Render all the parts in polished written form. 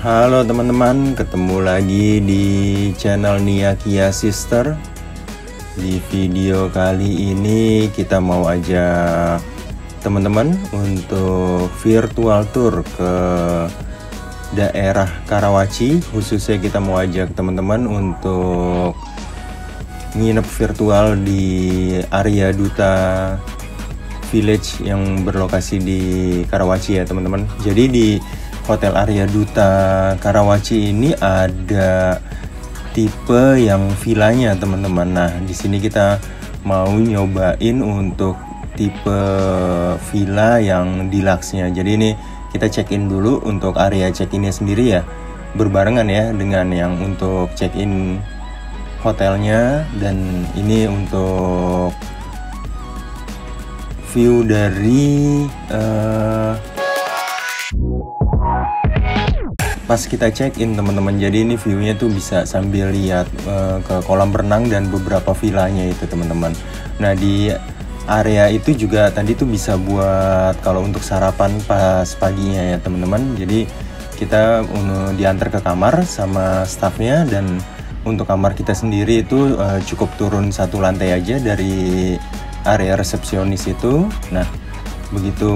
Halo teman-teman, ketemu lagi di channel Nia Kia Sister. Di video kali ini kita mau ajak teman-teman untuk virtual tour ke daerah Karawaci. Khususnya kita mau ajak teman-teman untuk nginep virtual di area Duta Village yang berlokasi di Karawaci ya teman-teman. Jadi di Hotel Arya Duta Karawaci ini ada tipe yang villanya teman-teman. Nah, di sini kita mau nyobain untuk tipe villa yang deluxe-nya. Jadi ini kita check-in dulu untuk area check-innya sendiri ya, berbarengan ya dengan yang untuk check-in hotelnya. Dan ini untuk view dari pas kita check-in teman-teman. Jadi ini view-nya tuh bisa sambil lihat ke kolam renang dan beberapa villanya itu teman-teman. Nah, di area itu juga tadi tuh bisa buat kalau untuk sarapan pas paginya ya teman-teman. Jadi kita diantar ke kamar sama staffnya, dan untuk kamar kita sendiri itu cukup turun satu lantai aja dari area resepsionis itu. Nah, begitu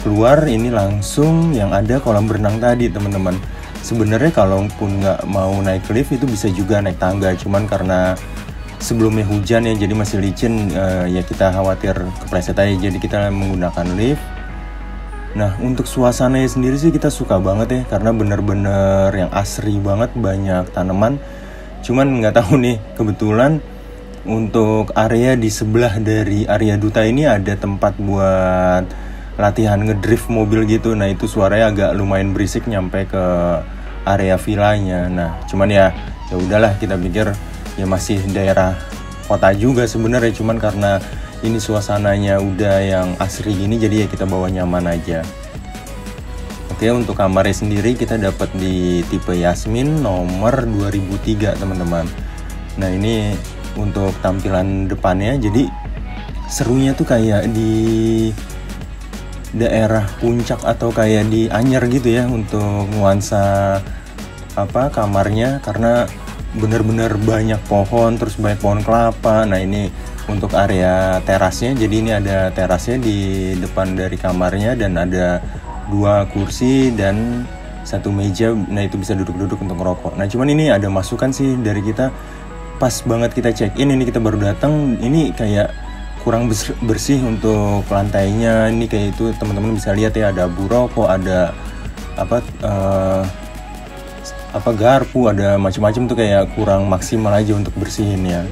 keluar ini langsung yang ada kolam renang tadi teman-teman. Sebenarnya kalaupun nggak mau naik lift itu bisa juga naik tangga, cuman karena sebelumnya hujan ya jadi masih licin, ya kita khawatir kepleset aja, jadi kita menggunakan lift. Nah, untuk suasananya sendiri sih kita suka banget ya, karena bener-bener yang asri banget, banyak tanaman. Cuman nggak tahu nih, kebetulan untuk area di sebelah dari area Duta ini ada tempat buat latihan ngedrift mobil gitu. Nah, itu suaranya agak lumayan berisik nyampe ke area villanya. Nah, cuman ya udahlah, kita pikir ya masih daerah kota juga sebenarnya, cuman karena ini suasananya udah yang asri gini jadi ya kita bawa nyaman aja. Oke, untuk kamarnya sendiri kita dapat di tipe Yasmin nomor 2003 teman-teman. Nah, ini untuk tampilan depannya, jadi serunya tuh kayak di daerah puncak atau kayak di Anyer gitu ya untuk nuansa kamarnya, karena bener-bener banyak pohon, terus banyak pohon kelapa. Nah, ini untuk area terasnya, jadi ini ada terasnya di depan dari kamarnya dan ada 2 kursi dan 1 meja. Nah, itu bisa duduk-duduk untuk ngerokok. Nah, cuman ini ada masukan sih dari kita. Pas banget kita check-in, ini kita baru datang, ini kayak kurang bersih untuk lantainya. Ini kayak itu teman-teman bisa lihat ya, ada abu rokok, ada garpu, ada macam-macam tuh, kayak kurang maksimal aja untuk bersihin ya.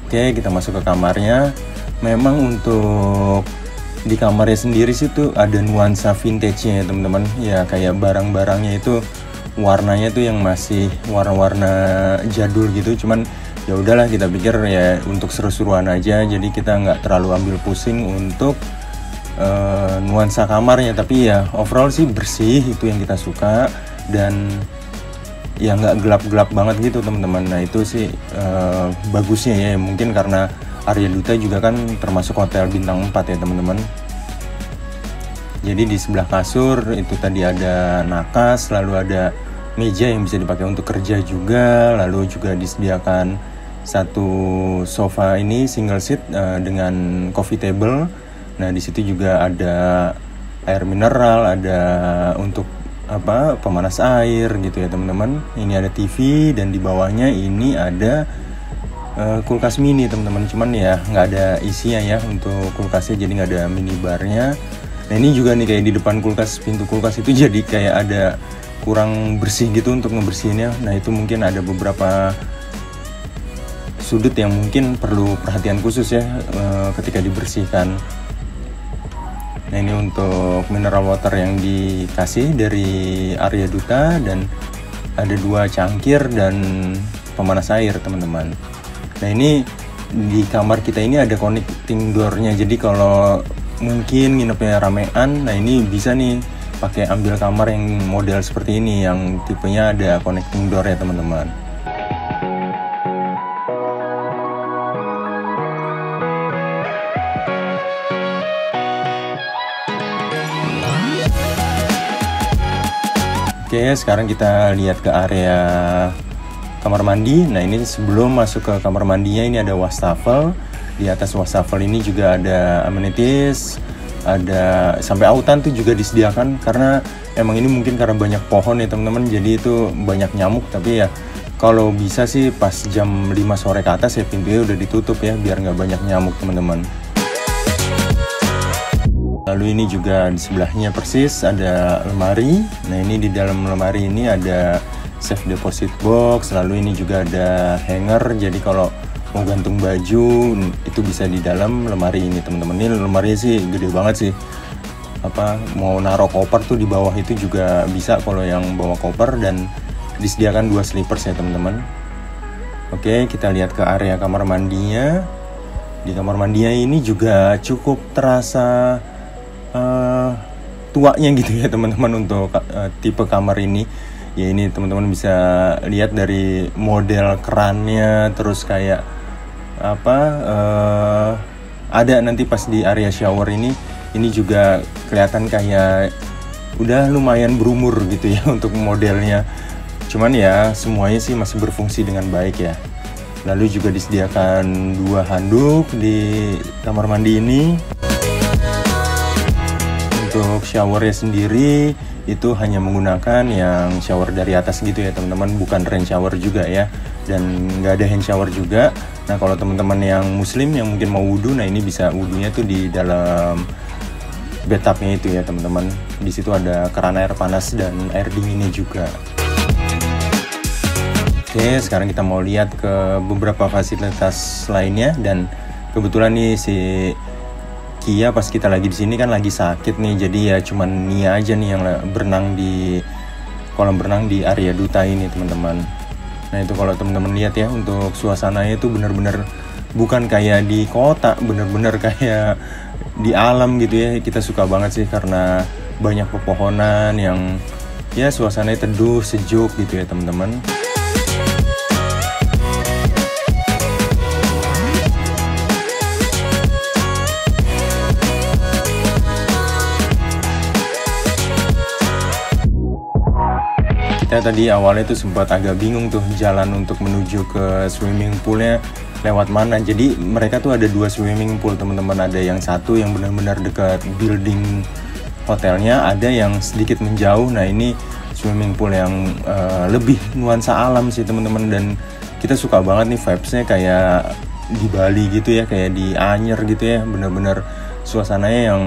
Oke, kita masuk ke kamarnya. Memang untuk di kamarnya sendiri sih tuh ada nuansa vintage-nya ya teman-teman. Ya kayak barang-barangnya itu warnanya tuh yang masih warna-warna jadul gitu. Cuman ya udahlah, kita pikir ya untuk seru-seruan aja, jadi kita nggak terlalu ambil pusing untuk nuansa kamarnya. Tapi ya overall sih bersih, itu yang kita suka, dan ya nggak gelap-gelap banget gitu teman-teman. Nah, itu sih bagusnya ya, mungkin karena Arya Duta juga kan termasuk hotel bintang 4 ya teman-teman. Jadi di sebelah kasur itu tadi ada nakas, lalu ada meja yang bisa dipakai untuk kerja juga, lalu juga disediakan 1 sofa ini single seat dengan coffee table. Nah, di situ juga ada air mineral, ada untuk pemanas air gitu ya teman-teman. Ini ada TV, dan di bawahnya ini ada kulkas mini teman-teman. Cuman ya nggak ada isinya ya untuk kulkasnya, jadi nggak ada minibarnya. Nah, ini juga nih kayak di depan kulkas, pintu kulkas itu jadi kayak ada kurang bersih gitu untuk ngebersihinnya. Nah, itu mungkin ada beberapa sudut yang mungkin perlu perhatian khusus ya ketika dibersihkan. Nah, ini untuk mineral water yang dikasih dari Arya Duta, dan ada 2 cangkir dan pemanas air teman-teman. Nah, ini di kamar kita ini ada connecting door-nya, jadi kalau mungkin nginepnya ramean, nah ini bisa nih pakai ambil kamar yang model seperti ini, yang tipenya ada connecting door ya teman-teman. Oke, sekarang kita lihat ke area kamar mandi. Nah, ini sebelum masuk ke kamar mandinya ini ada wastafel. Di atas wastafel ini juga ada amenities, ada sampai autan tuh juga disediakan, karena emang ini mungkin karena banyak pohon ya teman-teman, jadi itu banyak nyamuk. Tapi ya kalau bisa sih pas jam 5 sore ke atas ya pintunya udah ditutup ya, biar nggak banyak nyamuk teman-teman. Lalu ini juga di sebelahnya persis ada lemari. Nah, ini di dalam lemari ini ada safe deposit box. Lalu ini juga ada hanger. Jadi kalau mau gantung baju itu bisa di dalam lemari ini teman-teman. Ini lemari sih gede banget sih. Mau naruh koper tuh di bawah itu juga bisa kalau yang bawa koper, dan disediakan 2 slippers ya teman-teman. Oke, kita lihat ke area kamar mandinya. Di kamar mandinya ini juga cukup terasa tuanya gitu ya teman-teman untuk tipe kamar ini. Ya ini teman-teman bisa lihat dari model kerannya, terus kayak ada nanti pas di area shower ini juga kelihatan kayak udah lumayan berumur gitu ya untuk modelnya. Cuman ya semuanya sih masih berfungsi dengan baik ya. Lalu juga disediakan 2 handuk di kamar mandi ini. Untuk showernya sendiri itu hanya menggunakan yang shower dari atas gitu ya teman-teman, bukan rain shower juga ya, dan nggak ada hand shower juga. Nah, kalau teman-teman yang muslim yang mungkin mau wudhu, nah ini bisa wudhunya tuh di dalam bathtubnya itu ya teman-teman. Di situ ada keran air panas dan air dinginnya juga. Oke, sekarang kita mau lihat ke beberapa fasilitas lainnya, dan kebetulan nih si Kia pas kita lagi di sini kan lagi sakit nih, jadi ya cuman Nia aja nih yang berenang di kolam berenang di area duta ini teman-teman. Nah, itu kalau teman-teman lihat ya, untuk suasananya itu bener-bener bukan kayak di kota, bener-bener kayak di alam gitu ya. Kita suka banget sih karena banyak pepohonan yang ya suasananya teduh, sejuk gitu ya teman-teman. Kita tadi awalnya tuh sempat agak bingung tuh jalan untuk menuju ke swimming poolnya lewat mana. Jadi mereka tuh ada 2 swimming pool teman-teman. Ada yang satu yang benar-benar dekat building hotelnya, ada yang sedikit menjauh. Nah, ini swimming pool yang lebih nuansa alam sih teman-teman, dan kita suka banget nih vibes-nya kayak di Bali gitu ya, kayak di Anyer gitu ya. Benar-benar suasananya yang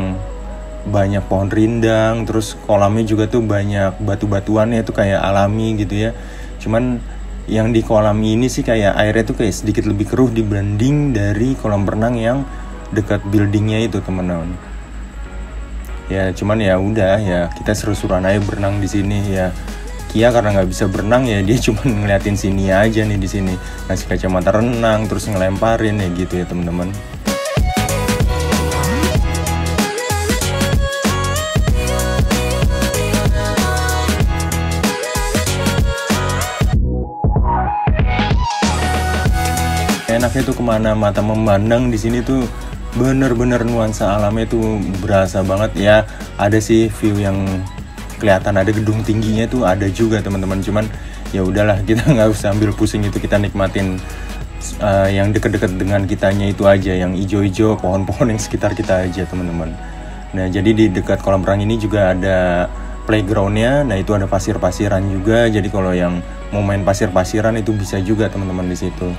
banyak pohon rindang, terus kolamnya juga tuh banyak batu-batuannya, itu kayak alami gitu ya. Cuman yang di kolam ini sih kayak airnya tuh kayak sedikit lebih keruh dibanding dari kolam renang yang dekat buildingnya itu teman-teman. Ya cuman ya udah ya, kita seru-seruan aja berenang di sini ya. Kia karena nggak bisa berenang ya dia cuma ngeliatin sini aja nih, di sini ngasih kacamata renang terus ngelemparin ya gitu ya teman-teman. Enaknya tuh kemana mata memandang di sini tuh bener-bener nuansa alamnya tuh berasa banget ya. Ada sih view yang kelihatan ada gedung tingginya tuh ada juga teman-teman. Cuman ya udahlah, kita nggak usah ambil pusing itu, kita nikmatin yang deket-deket dengan kitanya itu aja, yang ijo-ijo pohon-pohon yang sekitar kita aja teman-teman. Nah, jadi di dekat kolam renang ini juga ada playgroundnya. Nah, itu ada pasir-pasiran juga. Jadi kalau yang mau main pasir-pasiran itu bisa juga teman-teman di situ.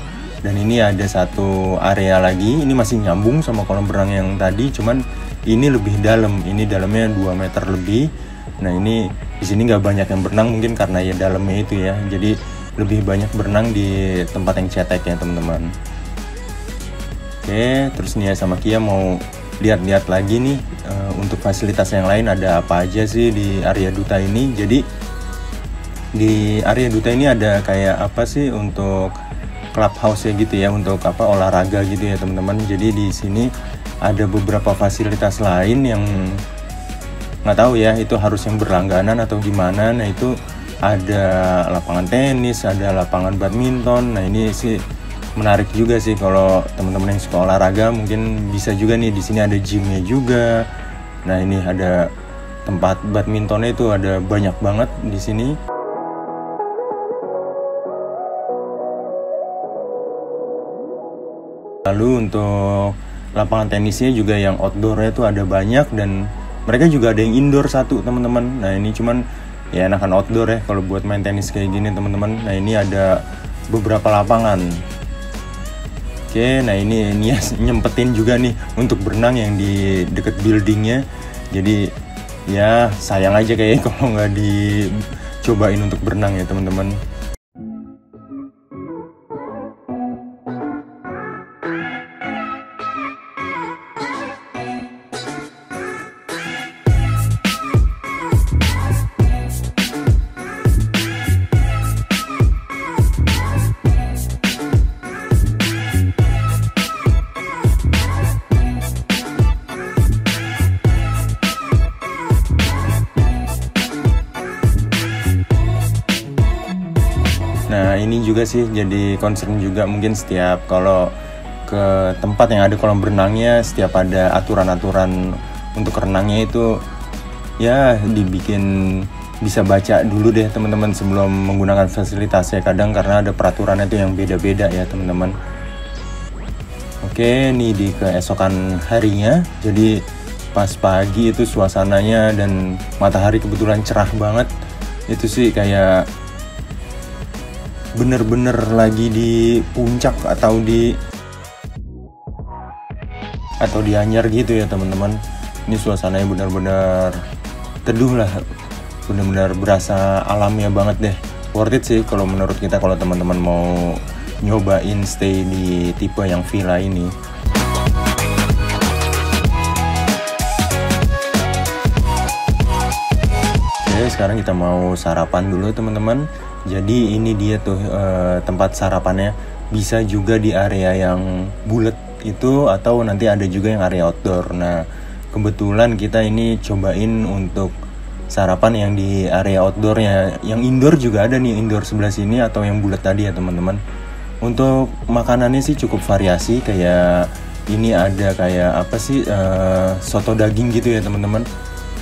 Dan ini ada satu area lagi, ini masih nyambung sama kolam renang yang tadi, cuman ini lebih dalam, ini dalamnya 2 meter lebih. Nah, ini di sini nggak banyak yang berenang mungkin karena ya dalamnya itu ya, jadi lebih banyak berenang di tempat yang cetek ya teman-teman. Oke, terus nih ya sama Kia mau lihat-lihat lagi nih untuk fasilitas yang lain ada apa aja sih di area duta ini. Jadi di area duta ini ada kayak apa sih untuk clubhouse ya gitu ya, untuk olahraga gitu ya teman-teman. Jadi di sini ada beberapa fasilitas lain yang nggak tahu ya itu harus yang berlangganan atau gimana. Nah, itu ada lapangan tenis, ada lapangan badminton. Nah, ini sih menarik juga sih kalau teman-teman yang suka olahraga, mungkin bisa juga nih. Di sini ada gymnya juga. Nah, ini ada tempat badmintonnya itu ada banyak banget di sini. Lalu untuk lapangan tenisnya juga yang outdoornya itu ada banyak, dan mereka juga ada yang indoor satu teman-teman. Nah ini cuman ya enakan outdoor ya kalau buat main tenis kayak gini teman-teman. Nah ini ada beberapa lapangan. Oke, nah ini ya nyempetin juga nih untuk berenang yang di deket buildingnya. Jadi ya sayang aja kayaknya kalau nggak dicobain untuk berenang ya teman-teman. Nah ini juga sih jadi concern juga, mungkin setiap kalau ke tempat yang ada kolam berenangnya, setiap ada aturan-aturan untuk renangnya itu ya dibikin bisa baca dulu deh teman-teman sebelum menggunakan fasilitasnya. Kadang karena ada peraturannya itu yang beda-beda ya teman-teman. Oke, ini di keesokan harinya, jadi pas pagi itu suasananya dan matahari kebetulan cerah banget. Itu sih kayak bener-bener lagi di puncak atau di Anyar gitu ya teman-teman. Ini suasananya benar-benar teduh lah, benar-benar berasa alamiah banget deh. Worth it sih kalau menurut kita, kalau teman-teman mau nyobain stay di tipe yang villa ini. Oke, sekarang kita mau sarapan dulu teman-teman. Jadi ini dia tuh tempat sarapannya. Bisa juga di area yang bulat itu, atau nanti ada juga yang area outdoor. Nah kebetulan kita ini cobain untuk sarapan yang di area outdoornya. Yang indoor juga ada nih, indoor sebelah sini atau yang bulat tadi ya teman-teman. Untuk makanannya sih cukup variasi, kayak ini ada kayak apa sih, soto daging gitu ya teman-teman.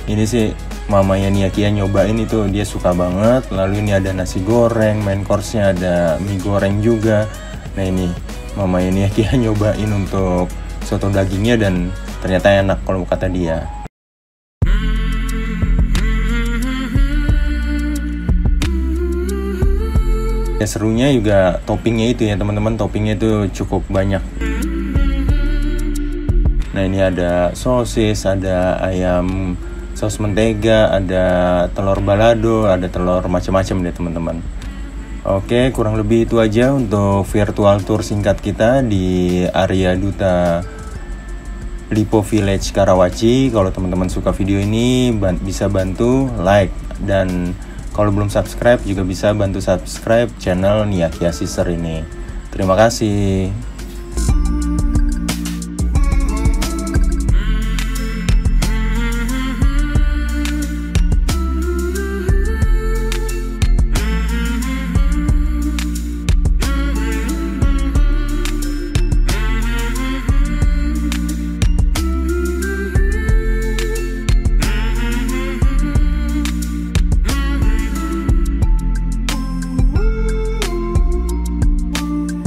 Ini sih mamanya Niakia nyobain, itu dia suka banget. Lalu ini ada nasi goreng, main course-nya ada mie goreng juga. Nah ini mamanya Niakia nyobain untuk soto dagingnya dan ternyata enak kalau kata dia. Ya serunya juga toppingnya itu ya teman-teman, toppingnya itu cukup banyak. Nah ini ada sosis, ada ayam saus mentega, ada telur balado, ada telur macam-macam deh teman-teman. Oke, kurang lebih itu aja untuk virtual tour singkat kita di area Duta Lippo Village Karawaci. Kalau teman-teman suka video ini bisa bantu like, dan kalau belum subscribe juga bisa bantu subscribe channel Niakia Sister ini. Terima kasih.